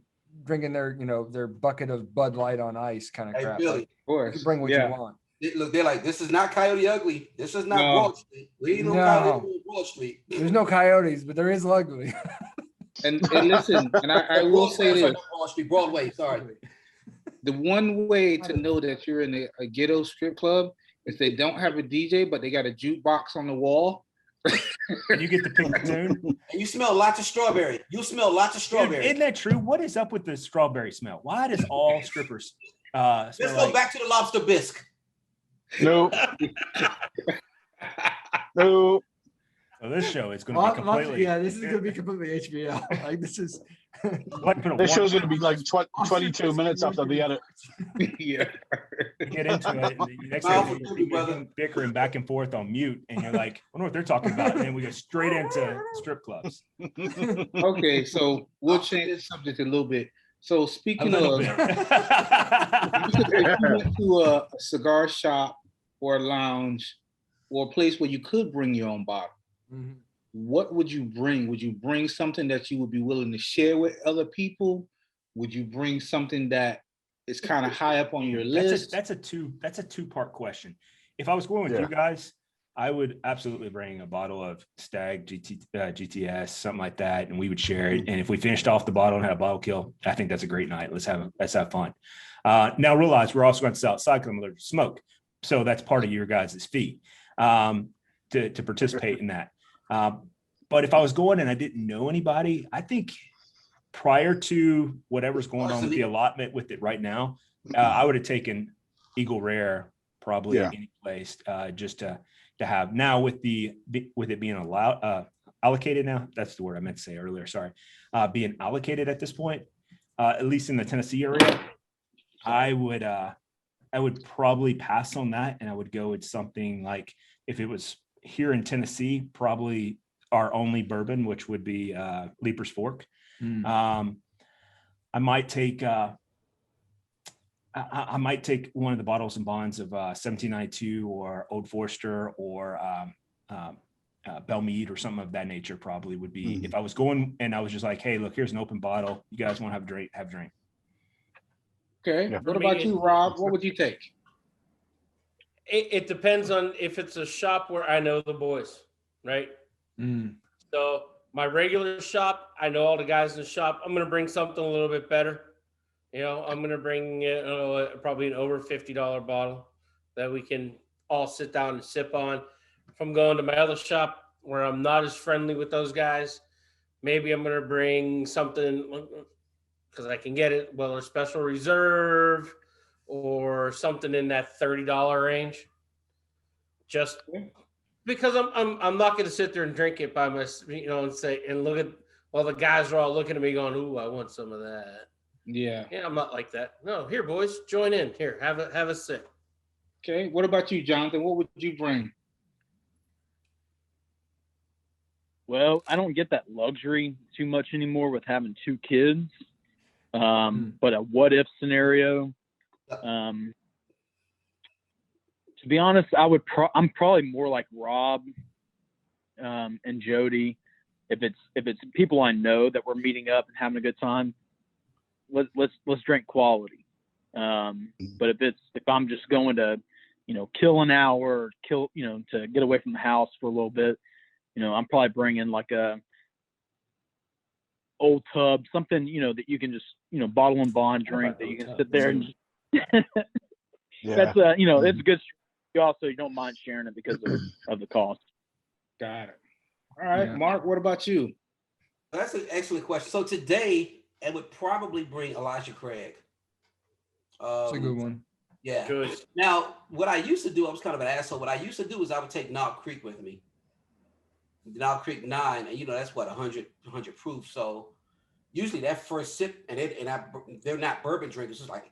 drinking their, you know, their bucket of Bud Light on ice kind of Hey, crap. Billy, Like, Of you course. can bring what Yeah. you want. look, they're like, this is not Coyote Ugly. This is not No. Broad Street. We ain't no No. Coyote on Broad Street. There's no coyotes, but there is ugly. And listen, and I will say Sorry, this. not Broad Street, Broadway. Sorry. The one way to know that you're in a ghetto strip club is they don't have a DJ, but they got a jukebox on the wall. And you get to pick the tune. And you smell lots of strawberry. You smell lots of Dude, strawberry. isn't that true? What is up with the strawberry smell? Why does all strippers Let's smell go like back to the lobster bisque. No. No. so this show is going to be completely this is gonna be completely HBO. Like this is. This show's going to be like 22 minutes after the edit. Yeah. get into it. And the next Powerful thing movie, brother. bickering back and forth on mute, and you're like, I wonder what they're talking about. And then we go straight into strip clubs. Okay, so we'll change the subject a little bit. So A speaking little of, bit. if you went to a cigar shop or a lounge or a place where you could bring your own bottle, what would you bring? Would you bring something that you would be willing to share with other people? Would you bring something that is kind of high up on your list? That's a two-part question. If I was going with Yeah. you guys, I would absolutely bring a bottle of Stag GTS, something like that, and we would share it. And if we finished off the bottle and had a bottle kill, I think that's a great night. Let's have fun. Now realize we're also going to sell outside because I'm allergic to smoke, so that's part of your guys' fee to participate in that. But if I was going and I didn't know anybody, I think prior to whatever's going on with the allotment with it right now, I would have taken Eagle Rare probably any place just to have. Now with it being allocated now, that's the word I meant to say earlier. Sorry, being allocated at this point, at least in the Tennessee area, I would probably pass on that, and I would go with something like, if it was here in Tennessee, probably our only bourbon, which would be Leaper's Fork. I might take I might take one of the bottles and bonds of 1792 or Old Forester or Belmead or something of that nature. Probably would be if I was going and I was just like, hey, look, here's an open bottle. You guys want to have a drink? Have a drink. Okay. Yeah. What about you, Rob? What would you take? It depends on if it's a shop where I know the boys, right? So my regular shop, I know all the guys in the shop. I'm going to bring something a little bit better. You know, I'm going to bring probably an over $50 bottle that we can all sit down and sip on. If I'm going to my other shop where I'm not as friendly with those guys, maybe I'm going to bring something because I can get it, well, a special reserve or something in that $30 range. Just because I'm not going to sit there and drink it by myself, you know, and say and look at the guys are all looking at me going, "Ooh, I want some of that." Yeah. Yeah, I'm not like that. No, here, boys, join in. Here, have a sip. Okay. What about you, Jonathan? What would you bring? Well, I don't get that luxury too much anymore with having two kids. But a what if scenario, to be honest, I'm probably more like Rob and Jody. If it's people I know that we're meeting up and having a good time, let's drink quality. But if I'm just going to, kill an hour, to get away from the house for a little bit, I'm probably bringing like a old tub, something, that you can just, bottle and bond drink that you can sit there and that's it's a good. You don't mind sharing it because of the cost. Got it. All right, Mark, what about you? That's an excellent question. So today, I would probably bring Elijah Craig. That's a good one. Yeah. Good. Now, what I used to do, I was kind of an asshole. What I used to do is I would take Knob Creek with me. Knob Creek 9, and that's what 100 proof. So usually that first sip, they're not bourbon drinkers. It's like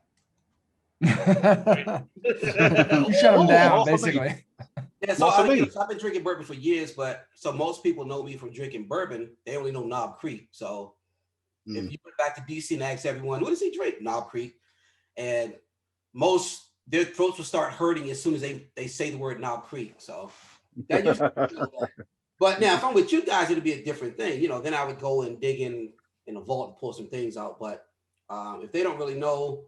you shut them down, basically. Yeah, so I've been drinking bourbon for years, but so most people know me from drinking bourbon. They only know Knob Creek. So if you went back to DC and asked everyone, what does he drink? Knob Creek. And their throats will start hurting as soon as they say the word Knob Creek. So that usually but now if I'm with you guys, it'll be a different thing. Then I would go and dig in a vault and pull some things out. But if they don't really know,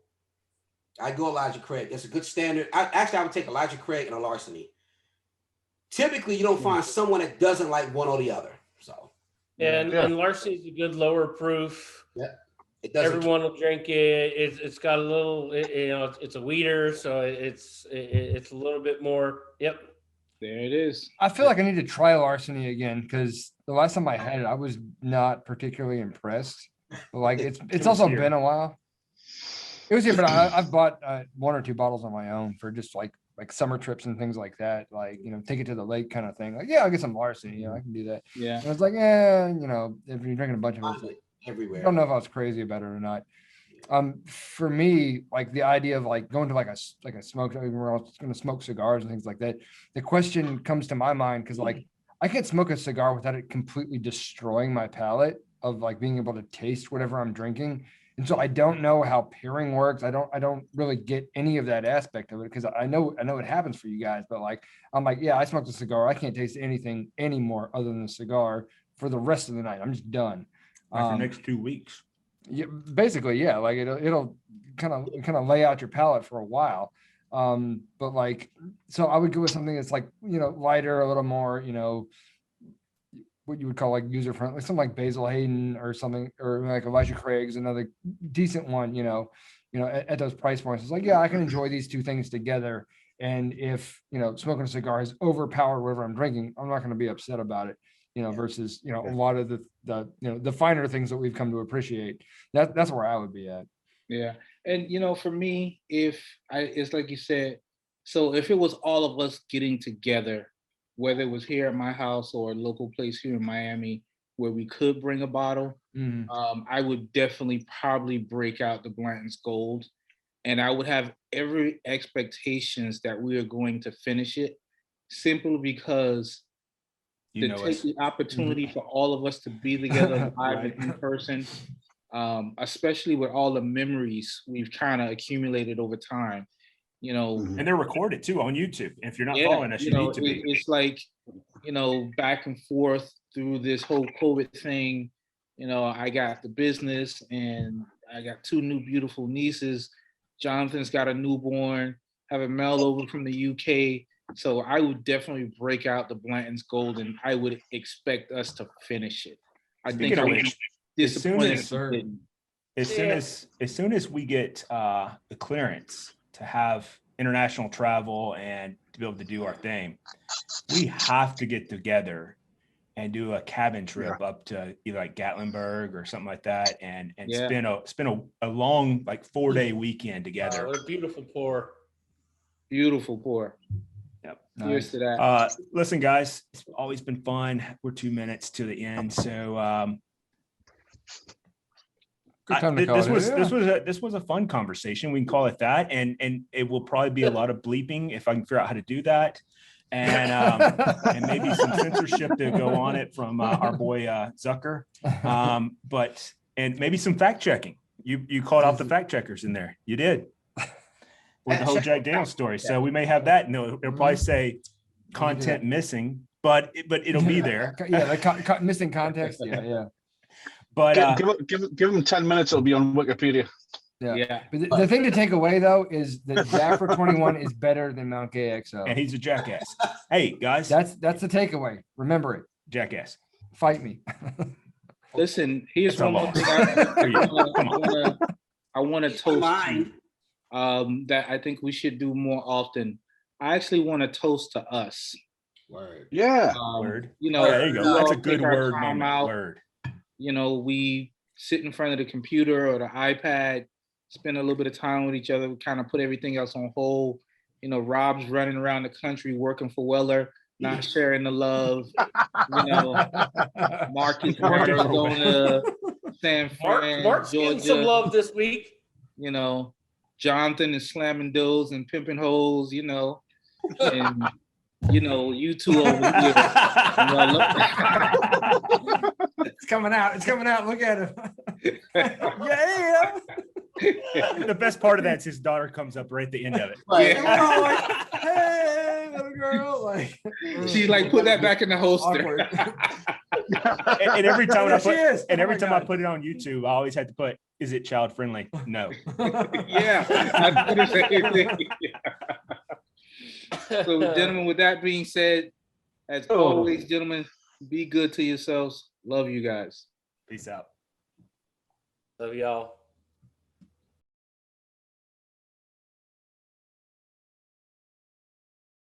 I'd go Elijah Craig. That's a good standard. I would take Elijah Craig and a Larceny. Typically, you don't find someone that doesn't like one or the other. So and Larceny's a good lower proof. Yeah, everyone will drink it. It's got a little, it's a weeder, so it's a little bit more. Yep, there it is. I feel like I need to try Larceny again because the last time I had it, I was not particularly impressed. But like it's also been a while. It was here, but I've bought 1 or 2 bottles on my own for just like summer trips and things like that. Like, take it to the lake kind of thing. Like, I'll get some Larceny. I can do that. Yeah. And I was like, if you're drinking a bunch of it, everywhere. I don't know if I was crazy about it or not. For me, like the idea of like going to like a smoke, where I was going to smoke cigars and things like that. The question comes to my mind because like I can't smoke a cigar without it completely destroying my palate of like being able to taste whatever I'm drinking. And so I don't know how pairing works. I don't really get any of that aspect of it because I know it happens for you guys, but like I'm like, I smoked a cigar. I can't taste anything anymore other than the cigar for the rest of the night. I'm just done. For the next 2 weeks. Yeah, basically, yeah. Like it'll kind of lay out your palate for a while. But like, so I would go with something that's like, lighter, a little more, what you would call like user friendly, something like Basil Hayden or something, or like Elijah Craig's, another decent one, at those price points. It's like, I can enjoy these two things together. And if, smoking a cigar has overpowered whatever I'm drinking, I'm not going to be upset about it, versus, a lot of the finer things that we've come to appreciate. That's where I would be at. Yeah. And, for me, it's like you said, so if it was all of us getting together, whether it was here at my house or a local place here in Miami where we could bring a bottle, I would definitely probably break out the Blanton's Gold. And I would have every expectations that we are going to finish it, simply because the opportunity for all of us to be together live and in person, especially with all the memories we've kind of accumulated over time. And they're recorded too on YouTube. If you're not following us, you need to be. It's like, back and forth through this whole COVID thing. I got the business and I got 2 new beautiful nieces. Jonathan's got a newborn, have a mail over from the UK. So I would definitely break out the Blanton's Gold and I would expect us to finish it. I think I would be disappointed if we didn't. As soon as we get the clearance to have international travel and to be able to do our thing, we have to get together and do a cabin trip up to either like Gatlinburg or something like that, and spend a long like 4-day weekend together. What a beautiful pour. Beautiful pour. Yep. Cheers to that. Listen, guys, it's always been fun. We're 2 minutes to the end, so this was a fun conversation. We can call it that, and it will probably be a lot of bleeping if I can figure out how to do that, and maybe some censorship to go on it from our boy Zucker, and maybe some fact checking. You called out the fact checkers in there. You did with the whole Jack Daniels story. So we may have that. No, it'll probably say content missing, but it'll be there. Missing context. Yeah. But give them 10 minutes, it'll be on Wikipedia. Yeah. But the thing to take away though is that Zafra 21 is better than Mount KXO. And he's a jackass. Hey guys, That's the takeaway. Remember it. jackass. Fight me. Listen, here's That's a one more thing I want to toast to, that I think we should do more often. I actually want to toast to us. Word. Yeah. Word. You know, There you go. we That's all a good take our word time moment. out. Word. You know, we sit in front of the computer or the iPad, spend a little bit of time with each other. We kind of put everything else on hold. You know, Rob's running around the country working for Weller, not sharing the love. You know, Marcus in Arizona, San Fran, Mark's getting some Georgia. love this week. You know, Jonathan is slamming doors and pimping holes. You know, and you know, you two over here. It's coming out. It's coming out. Look at him. Yeah. The best part of that's his daughter comes up right at the end of it. Right. Yeah. Like, hey, little girl. Like She's like, put that back in the holster. And every time There she is. and Oh every my time I God. put it on YouTube, I always had to put, is it child friendly? No. Yeah, I put the same thing. So, gentlemen, with that being said, as always, gentlemen, be good to yourselves. Love you guys. Peace out. Love y'all.